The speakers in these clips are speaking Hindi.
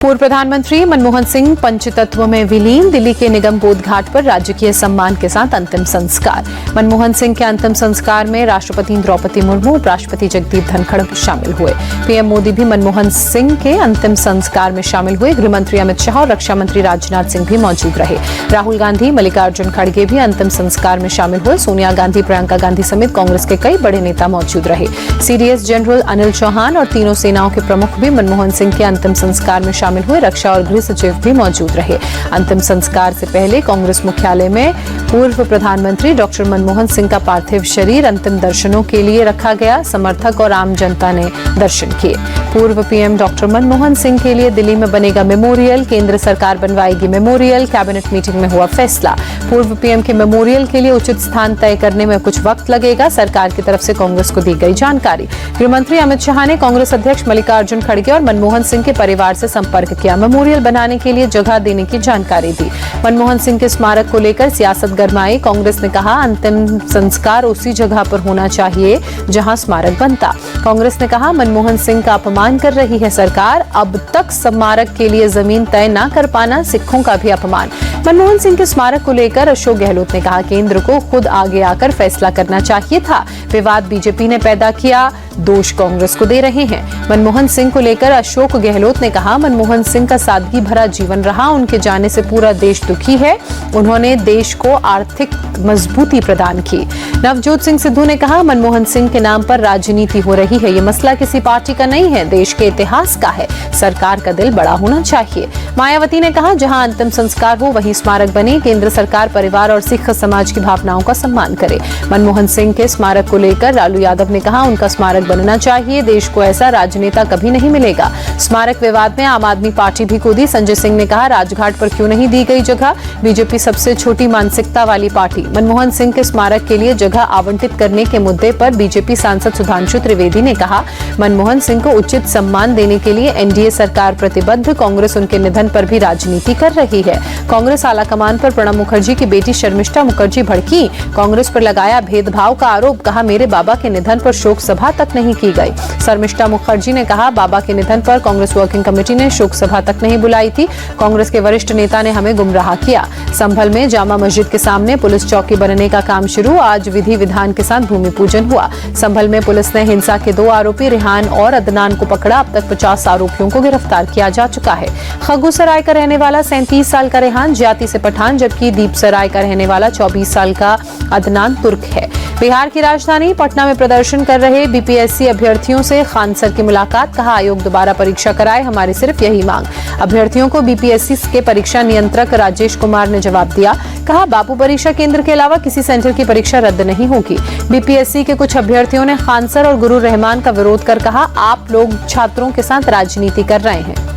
पूर्व प्रधानमंत्री मनमोहन सिंह पंचतत्व में विलीन। दिल्ली के निगम बोध घाट पर राजकीय सम्मान के साथ अंतिम संस्कार। मनमोहन सिंह के अंतिम संस्कार में राष्ट्रपति द्रौपदी मुर्मू, उपराष्ट्रपति जगदीप धनखड़ शामिल हुए। पीएम मोदी भी मनमोहन सिंह के अंतिम संस्कार में शामिल हुए। गृहमंत्री अमित शाह और रक्षा मंत्री राजनाथ सिंह भी मौजूद रहे। राहुल गांधी, मल्लिकार्जुन खड़गे भी अंतिम संस्कार में शामिल हुए। सोनिया गांधी, प्रियंका गांधी समेत कांग्रेस के कई बड़े नेता मौजूद रहे। सीडीएस जनरल अनिल चौहान और तीनों सेनाओं के प्रमुख भी मनमोहन सिंह के अंतिम संस्कार में शामिल हुए। रक्षा और गृह सचिव भी मौजूद रहे। अंतिम संस्कार से पहले कांग्रेस मुख्यालय में पूर्व प्रधानमंत्री डॉक्टर मनमोहन सिंह का पार्थिव शरीर अंतिम दर्शनों के लिए रखा गया। समर्थक और आम जनता ने दर्शन किए। पूर्व पीएम डॉक्टर मनमोहन सिंह के लिए दिल्ली में बनेगा मेमोरियल। केंद्र सरकार बनवाएगी मेमोरियल। कैबिनेट मीटिंग में हुआ फैसला। पूर्व पीएम के मेमोरियल के लिए उचित स्थान तय करने में कुछ वक्त लगेगा। सरकार की तरफ से कांग्रेस को दी गई जानकारी। गृहमंत्री अमित शाह ने कांग्रेस अध्यक्ष मल्लिकार्जुन खड़गे और मनमोहन सिंह के परिवार से संपर्क किया। मेमोरियल बनाने के लिए जगह देने की जानकारी दी। मनमोहन सिंह के स्मारक को लेकर सियासत गरमाई। कांग्रेस ने कहा अंतिम संस्कार उसी जगह पर होना चाहिए जहां स्मारक बनता। कांग्रेस ने कहा मनमोहन सिंह का अपमान कर रही है सरकार। अब तक स्मारक के लिए जमीन तय न कर पाना सिखों का भी अपमान। मनमोहन सिंह के स्मारक को लेकर अशोक गहलोत ने कहा केंद्र को खुद आगे आकर फैसला करना चाहिए था। विवाद बीजेपी ने पैदा किया, दोष कांग्रेस को दे रहे हैं। मनमोहन सिंह को लेकर अशोक गहलोत ने कहा मनमोहन सिंह का सादगी भरा जीवन रहा। उनके जाने से पूरा देश दुखी है। उन्होंने देश को आर्थिक मजबूती प्रदान की। नवजोत सिंह सिद्धू ने कहा मनमोहन सिंह के नाम पर राजनीति हो रही है। ये मसला किसी पार्टी का नहीं है, देश के इतिहास का है। सरकार का दिल बड़ा होना चाहिए। मायावती ने कहा जहां अंतिम संस्कार हो वहीं स्मारक बने। केंद्र सरकार परिवार और सिख समाज की भावनाओं का सम्मान करे। मनमोहन सिंह के स्मारक को लेकर लालू यादव ने कहा उनका स्मारक बनना चाहिए। देश को ऐसा राजनेता कभी नहीं मिलेगा। स्मारक विवाद में आम आदमी पार्टी भी कूदी। संजय सिंह ने कहा राजघाट पर क्यों नहीं दी गई जगह। बीजेपी सबसे छोटी मानसिकता वाली पार्टी। मनमोहन सिंह के स्मारक के लिए जगह आवंटित करने के मुद्दे पर बीजेपी सांसद सुधांशु त्रिवेदी ने कहा मनमोहन सिंह को उचित सम्मान देने के लिए एनडीए सरकार प्रतिबद्ध। कांग्रेस उनके निधन पर भी राजनीति कर रही है। कांग्रेस आलाकमान पर प्रणब मुखर्जी की बेटी शर्मिष्ठा मुखर्जी भड़की। कांग्रेस पर लगाया भेदभाव का आरोप। कहा मेरे बाबा के निधन पर शोक सभा तक नहीं की गई। शर्मिष्ठा मुखर्जी ने कहा बाबा के निधन पर कांग्रेस वर्किंग कमेटी ने शोक सभा तक नहीं बुलाई थी। कांग्रेस के वरिष्ठ नेता ने हमें गुमराह किया। संभल में जामा मस्जिद के सामने पुलिस चौकी बनने का काम शुरू। आज विधि विधान के साथ भूमि पूजन हुआ। संभल में पुलिस ने हिंसा के 2 आरोपी रिहान और अदनान को पकड़ा। अब तक 50 आरोपियों को गिरफ्तार किया जा चुका है। खगुसराय का रहने वाला 37 साल का रिहान जाति से पठान, जबकि दीपसराय का रहने वाला 24 साल का अदनान तुर्क है। बिहार की राजधानी पटना में प्रदर्शन कर रहे बीपीएससी अभ्यर्थियों से खान सर की मुलाकात। कहा आयोग दोबारा परीक्षा कराए, हमारी सिर्फ यही मांग। अभ्यर्थियों को बीपीएससी के परीक्षा नियंत्रक राजेश कुमार ने जवाब दिया। कहा बापू परीक्षा केंद्र के अलावा किसी सेंटर की परीक्षा रद्द नहीं होगी। बीपीएससी के कुछ अभ्यर्थियों ने खान सर और गुरु रहमान का विरोध कर कहा आप लोग छात्रों के साथ राजनीति कर रहे हैं।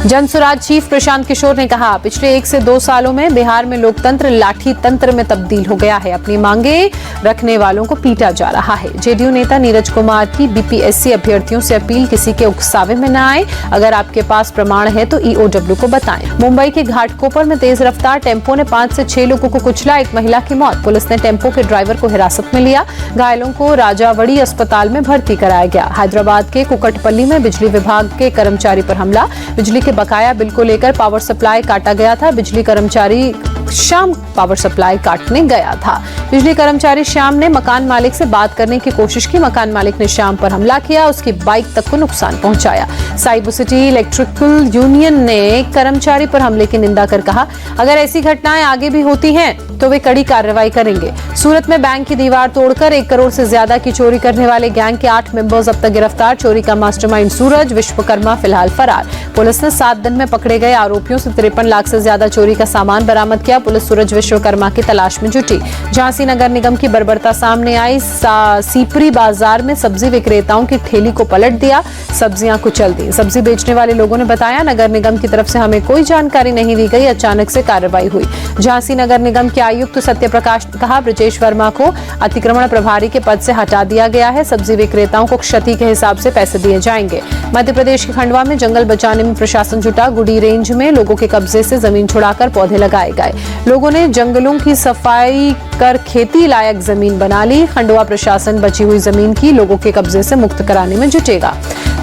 जनसुराज चीफ प्रशांत किशोर ने कहा पिछले 1 से 2 सालों में बिहार में लोकतंत्र लाठी तंत्र में तब्दील हो गया है। अपनी मांगे रखने वालों को पीटा जा रहा है। जेडीयू नेता नीरज कुमार की बीपीएससी अभ्यर्थियों से अपील किसी के उकसावे में न आए। अगर आपके पास प्रमाण है तो ईओडब्ल्यू को बताएं। मुंबई के घाटकोपर में तेज रफ्तार टेम्पो ने 5 से 6 लोगों को कुचला। एक महिला की मौत। पुलिस ने टेम्पो के ड्राइवर को हिरासत में लिया। घायलों को राजावड़ी अस्पताल में भर्ती कराया गया। हैदराबाद के कुकटपल्ली में बिजली विभाग के कर्मचारी पर हमला। बिजली के बकाया बिल को लेकर पावर सप्लाई काटा गया था। बिजली कर्मचारी शाम पावर सप्लाई काटने गया था। बिजली कर्मचारी श्याम ने मकान मालिक से बात करने की कोशिश की। मकान मालिक ने श्याम पर हमला किया। उसकी बाइक तक को नुकसान पहुंचाया। साइबर सिटी इलेक्ट्रिकल यूनियन ने कर्मचारी पर हमले की निंदा कर कहा अगर ऐसी घटनाएं आगे भी होती हैं तो वे कड़ी कार्रवाई करेंगे। सूरत में बैंक की दीवार तोड़कर 1 करोड़ से ज्यादा की चोरी करने वाले गैंग के 8 मेंबर्स अब तक गिरफ्तार। चोरी का मास्टरमाइंड सूरज विश्वकर्मा फिलहाल फरार। पुलिस ने 7 दिन में पकड़े गए आरोपियों से 53 लाख से ज्यादा चोरी का सामान बरामद किया। पुलिस सूरज विश्वकर्मा की तलाश में जुटी। झांसी नगर निगम की बर्बरता सामने आई। सीपरी बाजार में सब्जी विक्रेताओं की ठेली को पलट दिया। सब्जियां कुचल दी। सब्जी बेचने वाले लोगों ने बताया नगर निगम की तरफ से हमें कोई जानकारी नहीं दी गई। अचानक से कार्रवाई हुई। झांसी नगर निगम के आयुक्त सत्य प्रकाश ने कहा ब्रजेश वर्मा को अतिक्रमण प्रभारी के पद से हटा दिया गया है। सब्जी विक्रेताओं को क्षति के हिसाब से पैसे दिए जाएंगे। मध्य प्रदेश के खंडवा में जंगल बचाने तुरंत प्रशासन जुटा। गुडी रेंज में लोगों के कब्जे से जमीन छुड़ाकर पौधे लगाए गए। लोगों ने जंगलों की सफाई कर खेती लायक जमीन बना ली। खंडवा प्रशासन बची हुई जमीन की लोगों के कब्जे से मुक्त कराने में जुटेगा।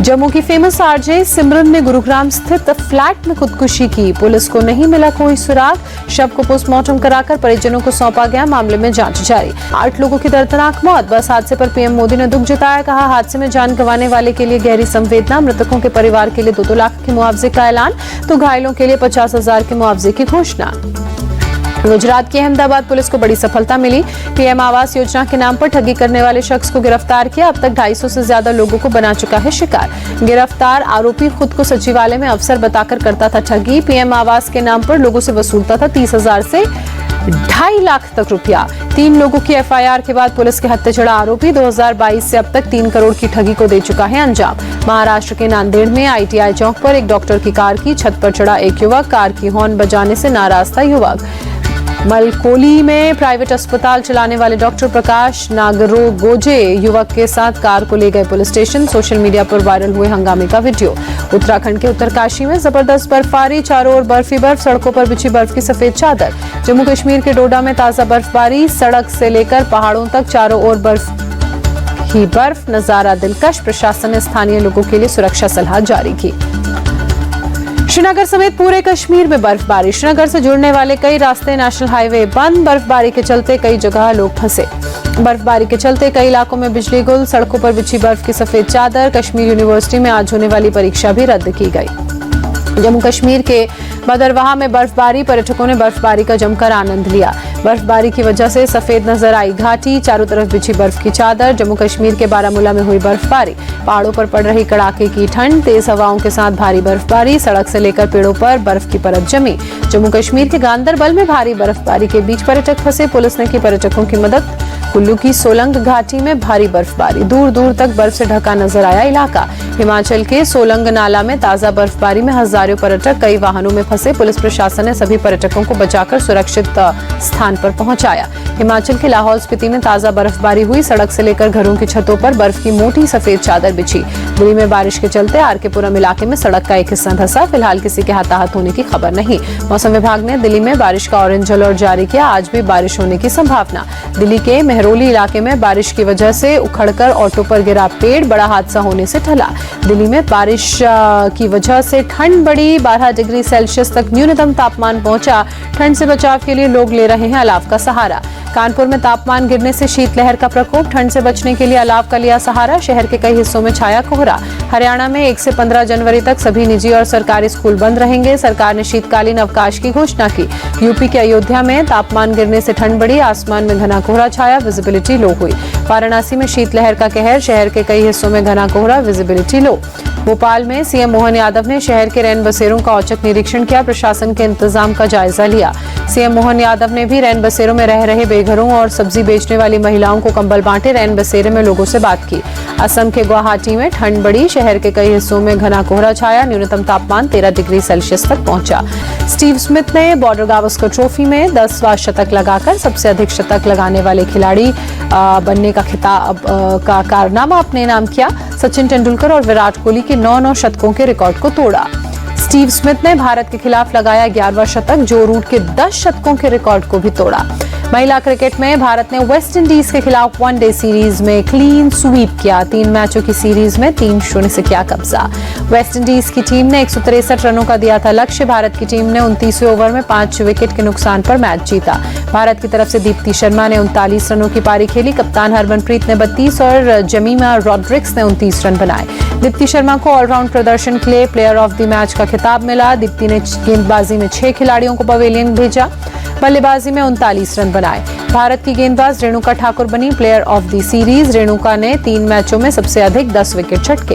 जम्मू की फेमस आरजे सिमरन ने गुरुग्राम स्थित फ्लैट में खुदकुशी की। पुलिस को नहीं मिला कोई सुराग। शव को पोस्टमार्टम कराकर परिजनों को सौंपा गया। मामले में जांच जारी। 8 लोगों की दर्दनाक मौत। बस हादसे पर पीएम मोदी ने दुख जताया। कहा, हादसे में जान गंवाने वाले के लिए गहरी संवेदना। मृतकों के परिवार के लिए 2-2 लाख के मुआवजे का ऐलान, तो घायलों के लिए 50,000 के मुआवजे की घोषणा। गुजरात की अहमदाबाद पुलिस को बड़ी सफलता मिली। पीएम आवास योजना के नाम पर ठगी करने वाले शख्स को गिरफ्तार किया। अब तक 250 से ज्यादा लोगों को बना चुका है शिकार। गिरफ्तार आरोपी खुद को सचिवालय में अफसर बताकर करता था ठगी। पीएम आवास के नाम पर लोगों से वसूलता था 30,000 से 2.5 लाख तक रुपया। 3 लोगों की एफआईआर के बाद पुलिस के हत्थे चढ़ा आरोपी 2022 से अब तक 3 करोड़ की ठगी को दे चुका है अंजाम। महाराष्ट्र के नांदेड़ में आईटीआई चौक पर एक डॉक्टर की कार की छत पर चढ़ा एक युवक। कार की हॉर्न बजाने से नाराज था युवक। मलकोली में प्राइवेट अस्पताल चलाने वाले डॉक्टर प्रकाश नागरोगोजे युवक के साथ कार को ले गए पुलिस स्टेशन। सोशल मीडिया पर वायरल हुए हंगामे का वीडियो। उत्तराखंड के उत्तरकाशी में जबरदस्त बर्फबारी। चारों ओर बर्फ ही बर्फ, सड़कों पर बिछी बर्फ की सफेद चादर। जम्मू कश्मीर के डोडा में ताजा बर्फबारी। सड़क से लेकर पहाड़ों तक चारों ओर बर्फ ही बर्फ। नजारा दिलकश। प्रशासन ने स्थानीय लोगों के लिए सुरक्षा सलाह जारी की। श्रीनगर समेत पूरे कश्मीर में बर्फबारी। श्रीनगर से जुड़ने वाले कई रास्ते नेशनल हाईवे बंद। बर्फबारी के चलते कई जगह लोग फंसे। बर्फबारी के चलते कई इलाकों में बिजली गुल। सड़कों पर बिछी बर्फ की सफेद चादर। कश्मीर यूनिवर्सिटी में आज होने वाली परीक्षा भी रद्द की गई। जम्मू कश्मीर के भदरवाह में बर्फबारी। पर्यटकों ने बर्फबारी का जमकर आनंद लिया। बर्फबारी की वजह से सफेद नजर आई घाटी। चारों तरफ बिछी बर्फ की चादर। जम्मू कश्मीर के बारामूला में हुई बर्फबारी। पहाड़ों पर पड़ रही कड़ाके की ठंड। तेज हवाओं के साथ भारी बर्फबारी। सड़क से लेकर पेड़ों पर बर्फ की परत जमी। जम्मू कश्मीर के गांदरबल में भारी बर्फबारी के बीच पर्यटक फंसे। पुलिस ने की पर्यटकों की मदद। कुल्लू की सोलंग घाटी में भारी बर्फबारी। दूर दूर तक बर्फ से ढका नजर आया इलाका। हिमाचल के सोलंग नाला में ताजा बर्फबारी में हजारों पर्यटक कई वाहनों में फंसे। पुलिस प्रशासन ने सभी पर्यटकों को बचाकर सुरक्षित स्थान पर पहुंचाया। हिमाचल के लाहौल स्पीति में ताजा बर्फबारी हुई। सड़क से लेकर घरों की छतों पर बर्फ की मोटी सफेद चादर बिछी। दिल्ली में बारिश के चलते आरकेपुरम इलाके में सड़क का एक हिस्सा धंसा। फिलहाल किसी के हताहत होने की खबर नहीं। मौसम विभाग ने दिल्ली में बारिश का ऑरेंज अलर्ट जारी किया। आज भी बारिश होने की संभावना। दिल्ली के मेहरौली इलाके में बारिश की वजह से उखड़कर ऑटो पर गिरा पेड़। बड़ा हादसा होने से टला। दिल्ली में बारिश की वजह से ठंड बढ़ी। 12 डिग्री सेल्सियस तक न्यूनतम तापमान पहुंचा। ठंड से बचाव के लिए लोग ले रहे हैं अलाव का सहारा। कानपुर में तापमान गिरने से शीतलहर का प्रकोप। ठंड से बचने के लिए अलाव का लिया सहारा। शहर के कई हिस्सों में छाया कोहरा। हरियाणा में 1 से 15 जनवरी तक सभी निजी और सरकारी स्कूल बंद रहेंगे। सरकार ने शीतकालीन अवकाश की घोषणा की। यूपी के अयोध्या में तापमान गिरने से ठंड बढ़ी। आसमान में घना कोहरा छाया। विजिबिलिटी लो हुई। वाराणसी में शीतलहर का कहर। शहर के कई हिस्सों में घना कोहरा। विजिबिलिटी लो। भोपाल में सीएम मोहन यादव ने शहर के रैन बसेरों का औचक निरीक्षण किया। प्रशासन के इंतजाम का जायजा लिया। सीएम मोहन यादव ने भी रैन बसेरों में रह रहे बेघरों और सब्जी बेचने वाली महिलाओं को कंबल बांटे। रैन बसेरे में लोगों से बात की। असम के गुवाहाटी में ठंड बढ़ी। शहर के कई हिस्सों में घना कोहरा छाया। न्यूनतम तापमान 13 डिग्री सेल्सियस तक पहुंचा। स्टीव स्मिथ ने बॉर्डर गावस्कर ट्रॉफी में 10वां शतक लगाकर सबसे अधिक शतक लगाने वाले खिलाड़ी बनने का खिताब का कारनामा अपने नाम किया। सचिन तेंदुलकर और विराट कोहली के 9 शतकों के रिकॉर्ड को तोड़ा। स्टीव स्मिथ ने भारत के खिलाफ लगाया 11वां शतक। जो रूट के 10 शतकों के रिकॉर्ड को भी तोड़ा। महिला क्रिकेट में भारत ने वेस्ट इंडीज के खिलाफ वनडे सीरीज में क्लीन स्वीप किया। 3 मैचों की सीरीज में 3-0 से किया कब्जा। वेस्ट इंडीज की टीम ने 163 रनों का दिया था लक्ष्य। भारत की टीम ने 29वें ओवर में 5 विकेट के नुकसान पर मैच जीता। भारत की तरफ से दीप्ति शर्मा ने 39 रनों की पारी खेली। कप्तान हरमनप्रीत ने 32 और जमीमा रॉड्रिक्स ने 29 रन बनाए। दीप्ति शर्मा को ऑलराउंड प्रदर्शन के लिए प्लेयर ऑफ द मैच का खिताब मिला। दीप्ति ने गेंदबाजी में 6 खिलाड़ियों को पवेलियन भेजा। बल्लेबाजी में 39 रन बनाए। भारत की गेंदबाज रेणुका ठाकुर बनी player of the series. Renuka ने 3 मैचों में सबसे अधिक 10 विकेट झटके।